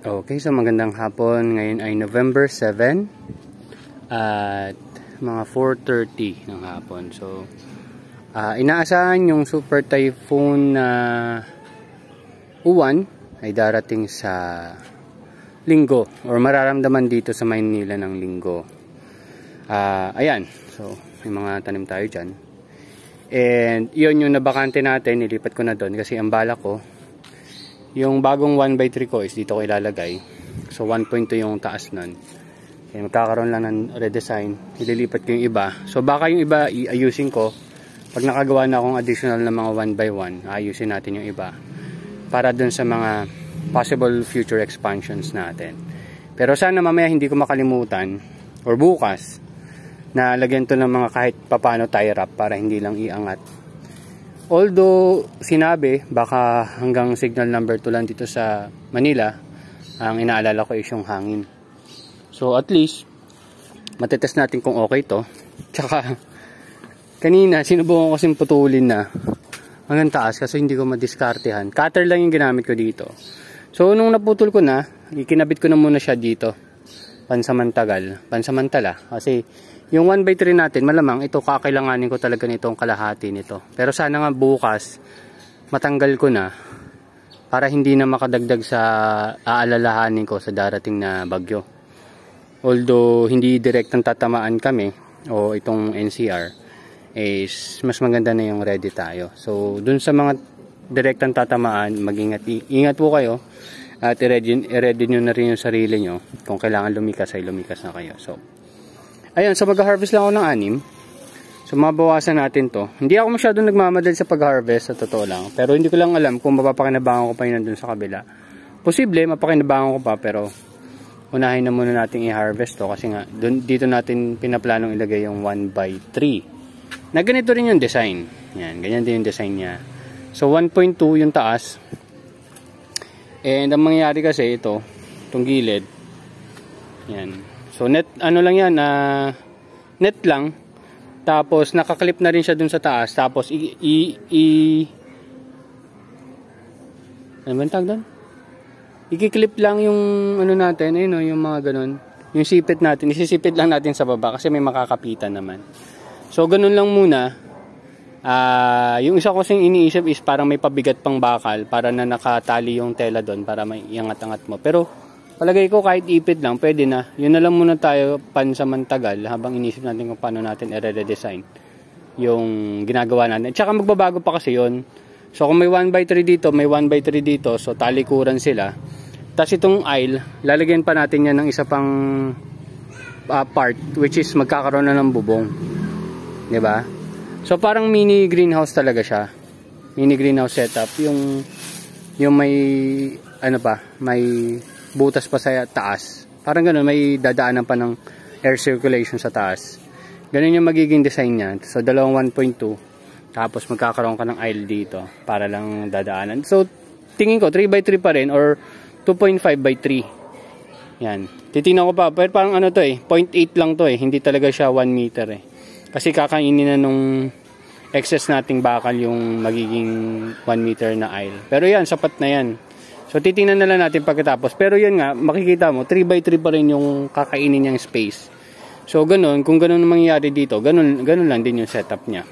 Okay, so magandang hapon. Ngayon ay November 7 at mga 4:30 ng hapon. So, inaasahan yung Super Typhoon na Uwan ay darating sa linggo or mararamdaman dito sa Maynila ng linggo. Ayan, so may mga tanim tayo dyan. And yun yung nabakante natin, nilipat ko na doon kasi ang bala ko yung bagong 1x3 ko is dito ko ilalagay. So 1.2 yung taas nun. Okay, magkakaroon lang ng redesign. Ililipat ko yung iba. So baka yung iba iayusin ko. Pag nakagawa na akong additional na mga 1x1, ayusin natin yung iba. Para dun sa mga possible future expansions natin. Pero sana mamaya hindi ko makalimutan or bukas na lagyan to ng mga kahit papano tie wrap para hindi lang iangat. Although sinabi baka hanggang signal number 2 lang dito sa Manila, ang inaalala ko is yung hangin. So at least matetest natin kung okay to. Tsaka kanina sinubukan ko kasing putulin na hanggang taas kasi hindi ko madiskartehan. Cutter lang yung ginamit ko dito. So nung naputol ko na, ikinabit ko na muna siya dito pansamantala kasi yung 1x3 natin, malamang ito kakailanganin ko talaga nitong kalahati nito. Pero sana nga bukas matanggal ko na para hindi na makadagdag sa aalalahanin ko sa darating na bagyo. Although hindi direktang tatamaan kami o itong NCR, is mas maganda na yung ready tayo. So dun sa mga direktang tatamaan, ingat po kayo at i-ready nyo na rin yung sarili nyo. Kung kailangan lumikas ay lumikas na kayo. So ayun, so mag-harvest lang ako ng 6. So mabawasan natin to. Hindi ako masyadong nagmamadali sa pag-harvest, sa totoo lang. Pero hindi ko lang alam kung mapapakinabangan ko pa yun nandun sa kabila. Posible, mapakinabangan ko pa, pero unahin na muna natin i-harvest to. Kasi nga, dito natin pinaplanong ilagay yung 1x3. Na ganito rin yung design. Yan, ganyan din yung design niya. So 1.2 yung taas. And ang mangyayari kasi ito, itong gilid. Yan. So net ano lang yan, net lang. Tapos nakaklip na rin siya dun sa taas. Tapos ano ba tawag doon? Ikiklip lang yung ano natin, ayun, yung mga ganun. Yung sipit natin, isisipit lang natin sa baba kasi may makakapitan naman. So ganun lang muna. Yung isa ko kasing iniisip is parang may pabigat pang bakal para na nakatali yung tela doon para may iangat-angat mo. Pero palagay ko kahit ipit lang, pwede na. Yun na lang muna tayo pansamantagal habang inisip natin kung paano natin i-redesign yung ginagawa natin. Tsaka magbabago pa kasi yun. So kung may 1x3 dito, may 1x3 dito, so talikuran sila. Tapos itong aisle, lalagyan pa natin yan ng isa pang part, which is magkakaroon na ng bubong. Diba? So parang mini greenhouse talaga siya. Mini greenhouse setup. Yung may, ano pa, may butas pa sa taas. Parang gano'n, may dadaanan pa ng air circulation sa taas. Ganun yung magiging design niya. So, dalawang 1.2. Tapos, magkakaroon ka ng aisle dito para lang dadaanan. So, tingin ko, 3x3 pa rin or 2.5x3. Yan. Titingnan ko pa. Pero parang ano to 0.8 lang to Hindi talaga siya 1 meter Kasi kakainin na nung excess nating bakal yung magiging 1 meter na aisle. Pero yan, sapat na yan. So titingnan na lang natin pagkatapos. Pero yun nga, makikita mo 3x3 pa rin yung kakainin niyang space. So ganun, kung ganun mangyayari dito, ganun lang din yung setup niya.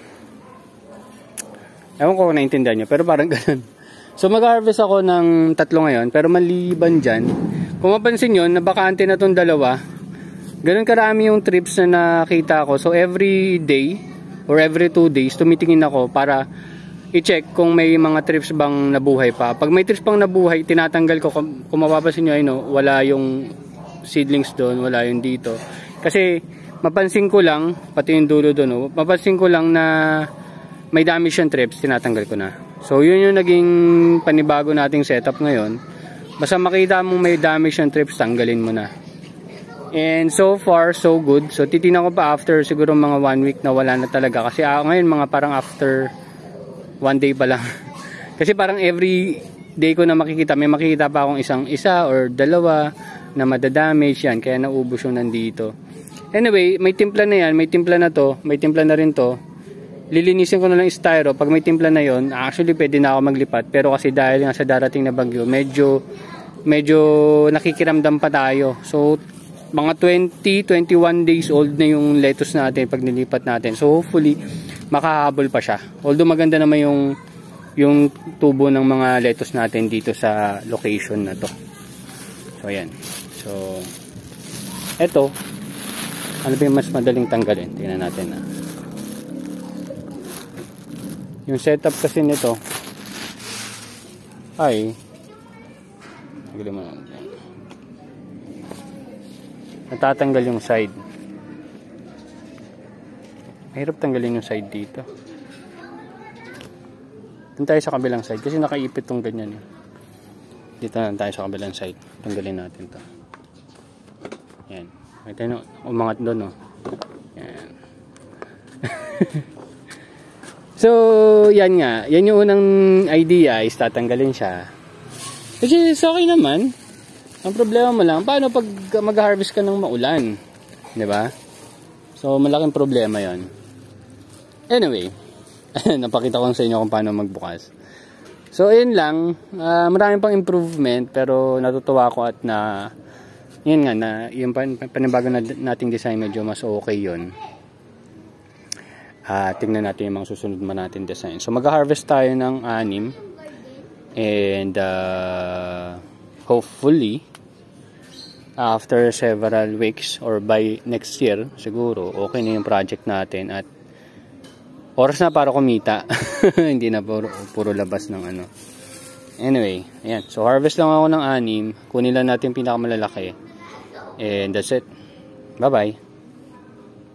Ewan ko kung naintindihan niyo, pero parang ganun. So mag-harvest ako ng 3 ngayon, pero maliban dyan, kung mapansin nyo, nabakante na tong dalawa. Ganun karami yung trips na nakita ko. So every day or every 2 days, tumitingin ako para i-check kung may mga trips bang nabuhay pa. Pag may trips pang nabuhay, tinatanggal ko. Kung mapapansin nyo, wala yung seedlings doon, wala yung dito. Kasi mapansin ko lang, pati yung dulo doon, mapansin ko lang na may damage yung trips, tinatanggal ko na. So yun yung naging panibago nating setup ngayon. Basta makita mong may damage yung trips, tanggalin mo na. And so far, so good. So titignan ko pa after siguro mga 1 week na wala na talaga. Kasi ngayon mga parang after 1 day pa lang. Kasi parang every day ko na makikita, may makikita pa akong isa or dalawa na madadamage yan. Kaya naubos yung nandito. Anyway, may timpla na yan. May timpla na to. May timpla na rin to. Lilinisin ko na lang yung styro. Pag may timpla na yon, actually pwede na ako maglipat. Pero kasi dahil nga sa darating na bagyo, medyo medyo nakikiramdam pa tayo. So, mga 21 days old na yung lettuce natin pag nilipat natin. So, hopefully, makahabol pa siya. Although maganda naman yung tubo ng mga lettuce natin dito sa location na to. So, ayan. So, eto, ano ba yung mas madaling tanggalin? Tingnan natin na. Yung setup kasi nito ay tanggalin mo na. Natatanggal yung side. Mahirap tanggalin yung side dito. Dito tayo sa kabilang side kasi nakaipit tong ganyan. Dito na tayo sa kabilang side. Tanggalin natin to. Yan. May tayo umangat doon, no? Yan. So, yan nga. Yan yung unang idea is tatanggalin siya. Kasi okay naman. Ang problema mo lang, paano pag mag-harvest ka ng maulan? Diba? So, malaking problema yon. Anyway, napakita ko sa inyo kung paano magbukas. So, ayun lang. Maraming pang improvement, pero natutuwa ko at yun nga, yung panibago nating design, medyo mas okay yun. Tingnan natin yung mga susunod man natin design. So, mag-harvest tayo ng 6. And, hopefully, after several weeks or by next year siguro okay na yung project natin at oras na para kumita. Hindi na puro labas ng ano. Anyway, ayan. So harvest lang ako ng 6. Kunin lang natin yung pinakamalalaki and that's it. Bye bye.